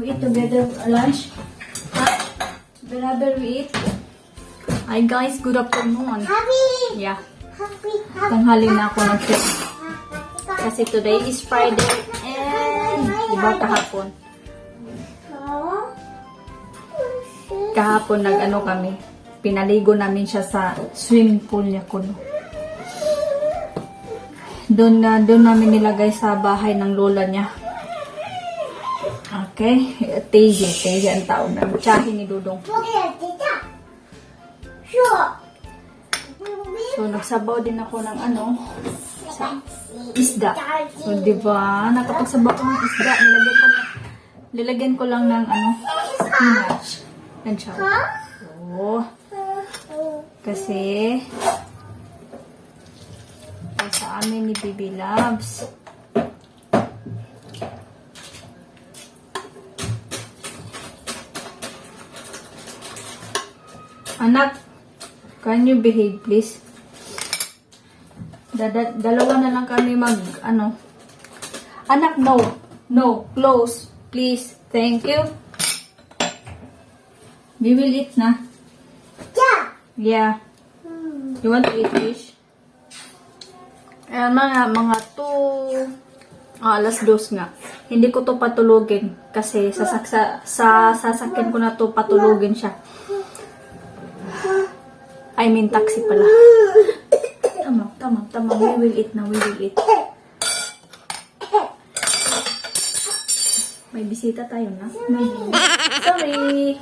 we eat together lunch? Huh? Together we eat? Hi guys, good afternoon. Yeah. Tanghali na ako nag-fit. Kasi today is Friday and diba kahapon? Kahapon nag-ano kami. Pinaligo namin siya sa swimming pool niya kuno. Doon namin nilagay sa bahay ng lola niya. Okay, Teje ang tao na. Tsahe ni Dudong. So, nagsabaw din ako ng sa isda. So, diba? Nakapagsabaw ako ng isda. Nilagyan ko lang ng spinach. Yan siya. So, kasi sa amin ni Baby Loves. Anak, can you behave please? Dalawa na lang kami Anak, no, close, please, thank you. We will eat na. Yeah. You want to eat fish? Mga 2 alas 2 nga. Hindi ko to patulogin kasi sa sasakyan ko na to patulogin siya. I mean taxi pala. Tama. We will eat na. May bisita tayo na. Sorry.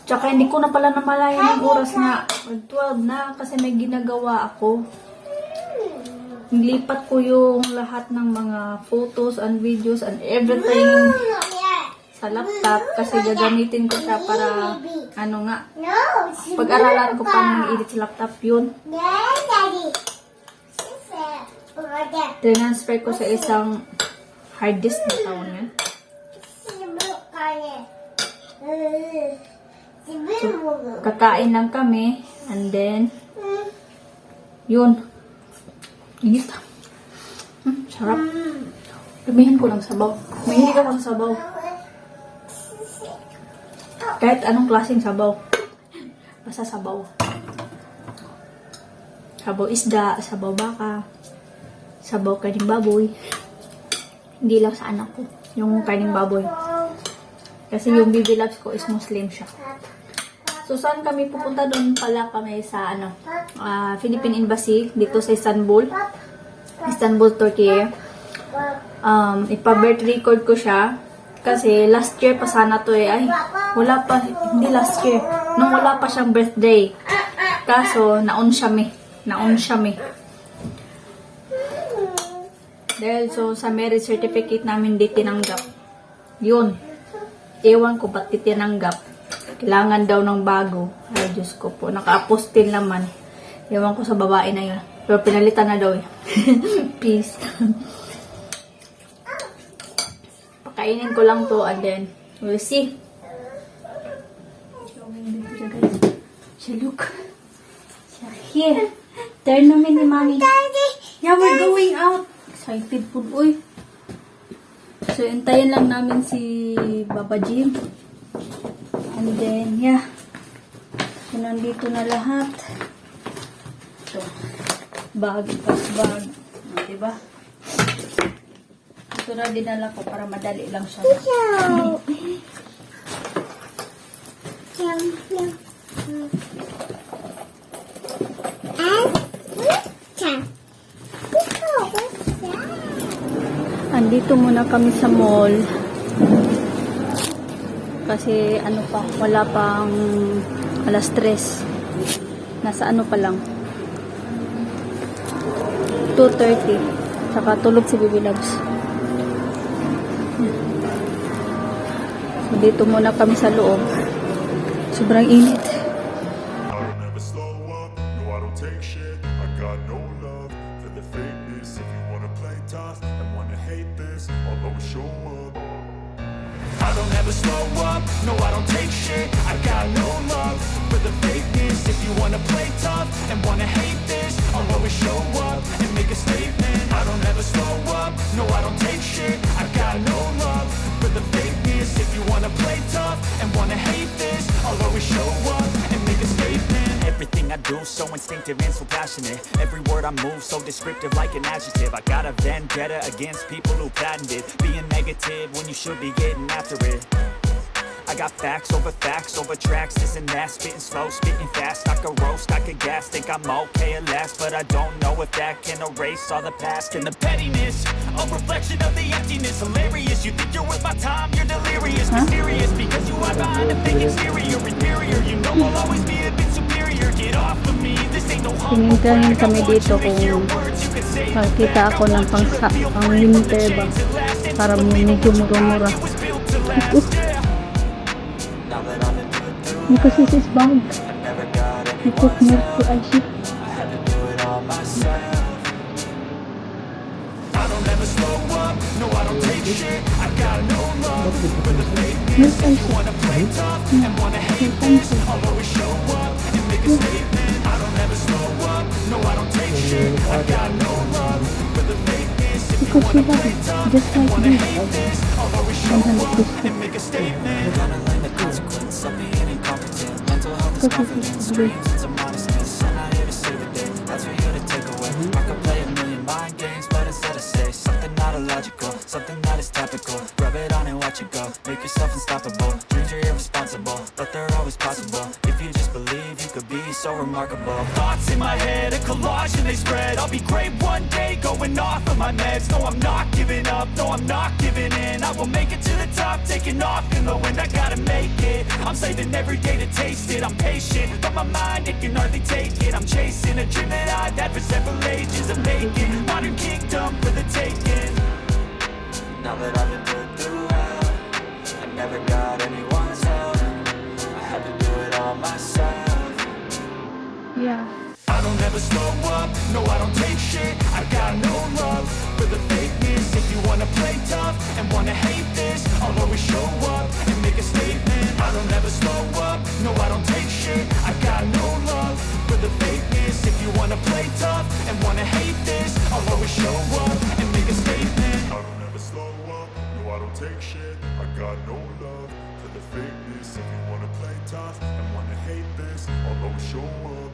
Tsaka hindi ko na pala namalayan ng oras na 12 na kasi may ginagawa ako. Nilipat ko yung lahat ng mga photos and videos and everything sa laptop kasi gagamitin ko siya para pag-aralan ko paano i-edit sa laptop yun. Transfer ko sa isang hard disk na tawag yan. So, kakain lang kami and then yun. Init. Sarap. Lumihan ko ng sabaw. Mahilig ako ng sabaw. Kahit anong klaseng sabaw. Basta sabaw. Sabaw isda, sabaw baka, sabaw kaning baboy. Hindi lang sa anak ko. Yung kaning baboy. Kasi yung Baby Loves ko is Muslim siya. So, saan kami pupunta? Doon pala kami sa Philippine Embassy dito sa Istanbul, Turkey. Ipa-birth record ko siya kasi last year pa sana to wala pa, hindi last year, nung wala pa siyang birthday. Kaso, naon siya me. Dahil sa marriage certificate namin di tinanggap. Yun. Ewan ko ba't tinanggap. Kailangan daw ng bago. Ay, Diyos ko po. Naka-apostil naman. Ewan ko sa babae na yun. Pero pinalitan na daw Peace. Pakainin ko lang to and then we'll see. Siya, look. Siya, here. Turn namin ni Mommy. Yeah, we're going out. Excited po. Uy. So, intayin lang namin si Baba Jim. And then, yeah. So, nandito na lahat. So, bag. Diba? Ito na dinala ko para madali lang siya. Andito muna kami sa mall. Kasi wala pang alas 3. Nasa pa lang. 2:30. Saka tulog si Baby Loves. So, dito muna kami sa loob. Sobrang init. I don't ever slow up, no I don't take shit. I got no love for the fakeness. If you wanna play tough and wanna hate this, I'll always show up and make a statement. I don't ever never slow up, no I don't take shit. I got no love for the fakeness. If you wanna play tough and wanna hate this, I'll always show up and make a statement. Everything I do so instinctive and so passionate. Every word I move so descriptive like an adjective. I got a vendetta against people who patented being negative when you should be getting after it. I got facts over tracks, this and that. Spitting slow, spitting fast, I could roast, I could gas. Think I'm okay at last, but I don't know if that can erase all the past. And the pettiness, a reflection of the emptiness. Hilarious, you think you're worth my time, you're delirious. Mysterious, because you hide behind a fake exterior. Inferior, you know I'll always be a bit superior. Get off of me, this ain't no humble brag. Tingin kami dito kung makita ako ng pang-winter ba para medyo mura-mura. Because this is bag. You put milk to ice it. I don't ever slow up, no I don't take shit. I got no love for the fakeness. Milk If ice you wanna play tough and wanna hate this, I'll always show up and make a statement. I don't ever slow up, no I don't take shit. I got no love for the fakeness. If you Because you wanna have play it. tough Just and like wanna this. hate this, I'll always show up 100%. and make a statement. Gonna learn the consequence of being incompetent. Mental health is confidence, dreams and some modestness. I'm not here to save the day, that's for you to take away. I could play a million mind games, but instead I say something not illogical, something that is topical. Rub it on and watch it go, make yourself unstoppable. Dreams are irresponsible, but they're always possible. If you just believe, you could be so remarkable. Thoughts in my head, a collage and they spread. I'll be great one day, going off of my meds. No, I'm not giving up, no, I'm not giving in. I will make it to the top, taking off in the wind. I gotta make it, I'm saving every day to taste it. I'm patient, but my mind, it can hardly take it. I'm chasing a dream that I've had for several ages of making modern kingdom for the taking. Now that I've been put through hell, I never got anyone's help. I had to do it all myself. Yeah. I don't ever slow up, no I don't take shit. I got no love for the fakeness. If you wanna play tough and wanna hate this, I'll always show up and make a statement. I don't ever slow up, no I don't take shit. I got no love for the fakeness. If you wanna play tough and wanna hate this, I'll always show up and make a statement. I don't ever slow up, no I don't take shit. I got no love for the fakeness. If you wanna play tough and wanna hate this, I'll always show up.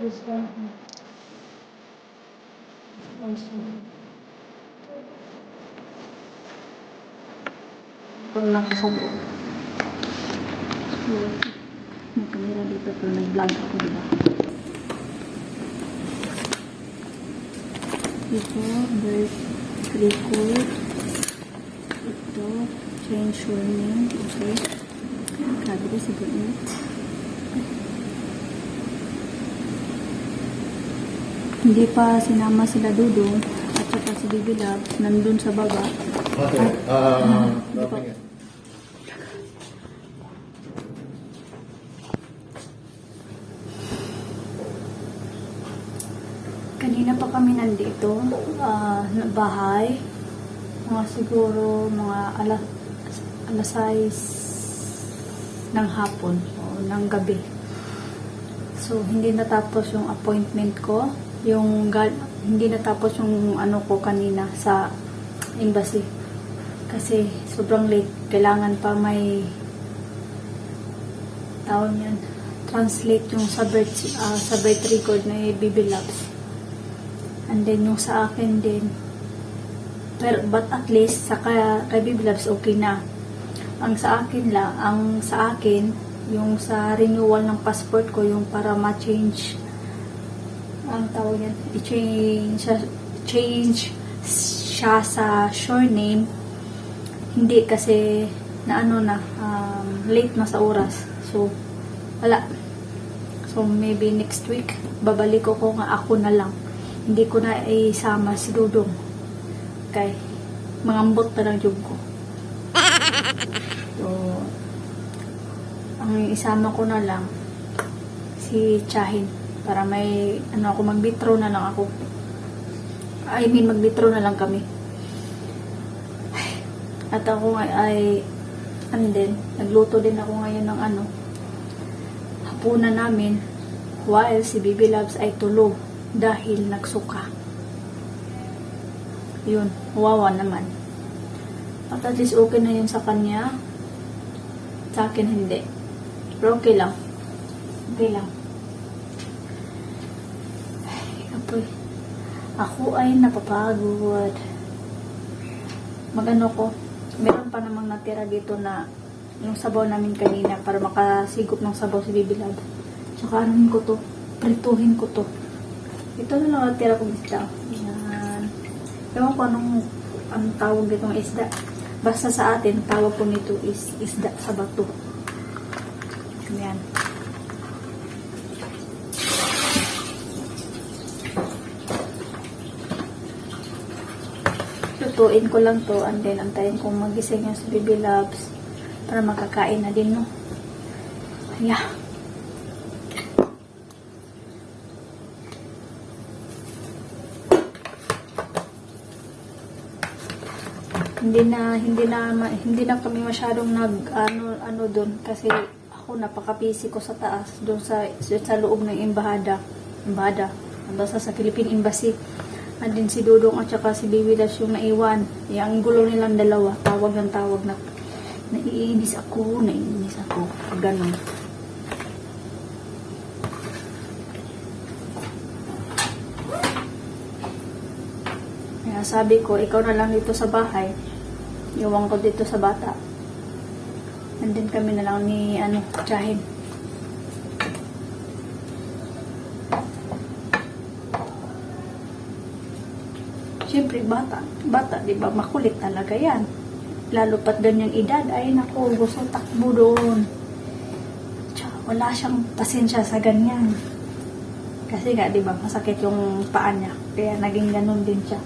This one. Also. Kung nakasubo. So, may camera dito kung nag-vlog ako, diba? Ito, birth record. Ito, change your name. Okay. Grabe ko sa ganit. Hindi pa sinama sila Dudong at saka si Bibi Love nandun sa baba. Okay. Hindi pa. Kanina pa kami nandito, bahay. Mga siguro, alas 6 ng hapon o ng gabi. So, hindi natapos yung appointment ko. Hindi natapos yung ano ko kanina sa embassy. Kasi sobrang late. Kailangan pa may tawag yan. Translate yung sa birth record na Baby Labs. And then yung sa akin din. But at least sa kay Baby Labs okay na. Ang sa akin yung sa renewal ng passport ko, yung para ma-change ang tawag yan, change siya sa surname. Hindi kasi late na sa oras. So wala. So maybe next week babalik ko kung ako na lang. Hindi ko na isama si Dudong. Okay. Mangambot na lang yung ko. So ang isama ko na lang si Chahin para may ako mag-withdraw na lang ako. Mag-withdraw na lang kami. At ako and then nagluto din ako ngayon ng hapunan namin while si Baby Labs ay tulog dahil nagsuka. Yun, wawa naman. At least okay na yun sa kanya. Sa akin hindi. Pero okay lang. Okay lang. Ako ay napapagod. Meron pa namang natira dito na yung sabaw namin kanina para makasigop ng sabaw si Baby Lab. Tsaka prituhin ko to. Ito na lang natira kong isda. Yan. Ewan ko anong tawag ditong isda. Basta sa atin, tawag po nito is isda sa bato. Yan. Lutuin ko lang to and then antayin kong magising yung si Baby Labs para makakain na din, no? Yeah. Hindi na kami masyadong ano doon kasi ako napaka-busy ko sa taas doon sa loob ng embahada basta sa Philippine Embassy. And din si Dudong at saka si Baby Labs yung naiwan. Yung gulo nilang dalawa. Tawag ng tawag na naiinis ako. Ganon. Kaya sabi ko, ikaw na lang dito sa bahay. Iwan ko dito sa bata. And then kami na lang ni Chahin. Siyempre, bata, di ba? Makulit talaga yan. Lalo pat ganyang edad, ay naku, gusto takbo doon. Wala siyang pasensya sa ganyan. Kasi nga, di ba, masakit yung paa niya. Kaya naging ganun din siya.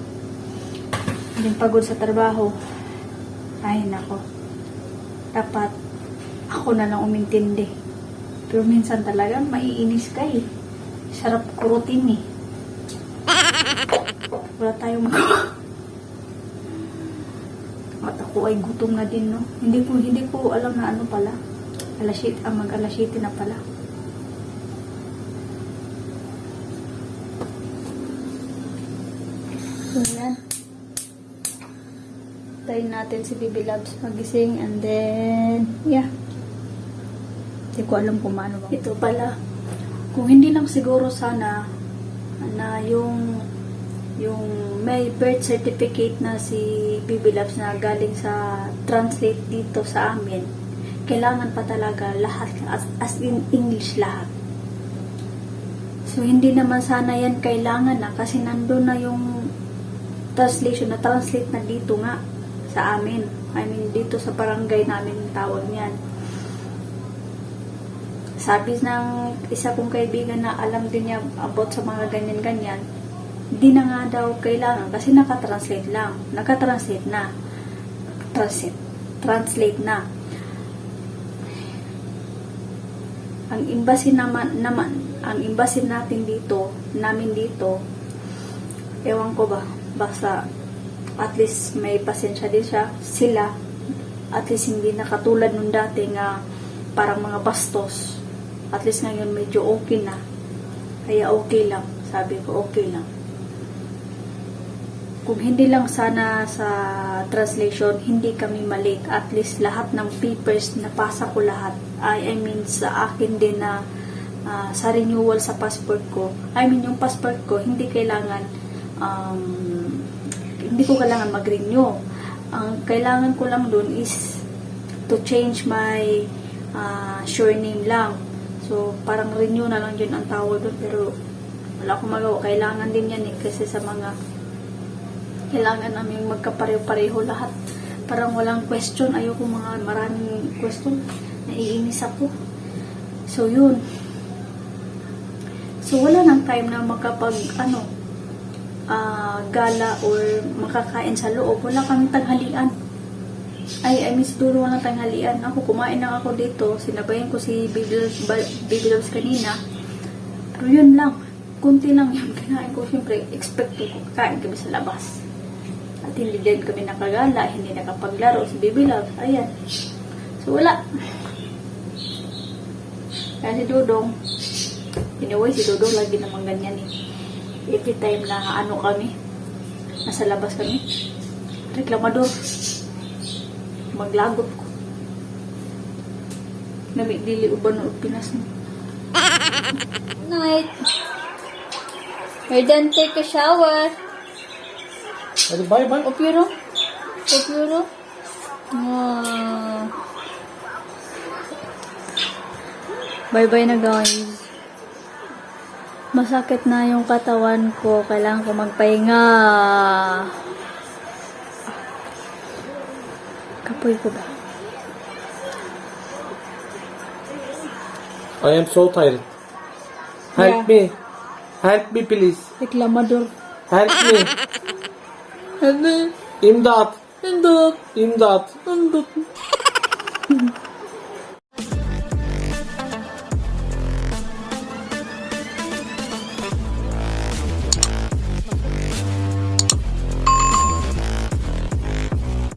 Hindi pagod sa trabaho. Ay, nako. Dapat, ako na lang umintindi. Pero minsan talaga, maiinis ka eh. Sarap kurutin eh. Wala tayong magawa. At ako ay gutom na din, no? Hindi ko alam na ano pala. Mag-alas 7 na pala. So, yan. Tayin natin si Baby Labs magising and then, yeah. Hindi ko alam kung paano ba. Ito pala. Kung hindi lang siguro sana na yung may birth certificate na si Baby Labs na galing sa translate dito sa amin, kailangan pa talaga lahat as in English lahat. So hindi naman sana yan kailangan na kasi nandun na yung translation na translate na dito nga sa amin. I mean dito sa barangay namin tawag niyan. Sabi ng isa kong kaibigan na alam din niya about sa mga ganyan-ganyan, hindi na nga daw kailangan kasi nakatranslate lang. Nakatranslate na. Translate na. Ang embassy namin dito, Ewan ko ba, basta at least may pasensya din sila. At least hindi na katulad nung dati nga parang mga bastos. At least ngayon medyo okay na. Kaya okay lang. Sabi ko okay lang. Kung hindi lang sana sa translation, hindi kami mali. At least lahat ng papers napasa ko lahat. I mean sa akin din na sa renewal sa passport ko. I mean yung passport ko, hindi ko kailangan mag-renew. Ang kailangan ko lang dun is to change my surname lang. So, parang renew na lang yun ang tawag dun. Pero, wala akong magawa. Kailangan din yan kasi sa mga kailangan namin magkapareho-pareho lahat. Parang walang question. Ayoko mga maraming question. Naiinis ako. So, yun. So, wala nang time na makapag, gala or makakain sa loob. Wala kaming tanghalian. I mean, siguro walang tanghalian. Ako, kumain na ako dito. Sinabayan ko si Baby Loves kanina. Pero yun lang. Kunti lang yung kinain ko. Siyempre, expect ko kain kami sa labas. At hindi din kami nakagala. Hindi nakapaglaro si Baby Love. Ayan. So, wala. Kaya si Dodong, anyway, si Dodong lagi namang ganyan eh. Every time na kami, nasa labas kami, reklamador, maglagot ko. Namigdili uban ng Pinas mo. Night. We're done take a shower. Bye bye. Opiro? Bye-bye na guys. Masakit na yung katawan ko. Kailangan ko magpahinga. Kapoy ko ba? I am so tired. Help Yeah. me. Help me please. Reklamador. Help me. Ano? İmdat. Indot. İmdat. Indot.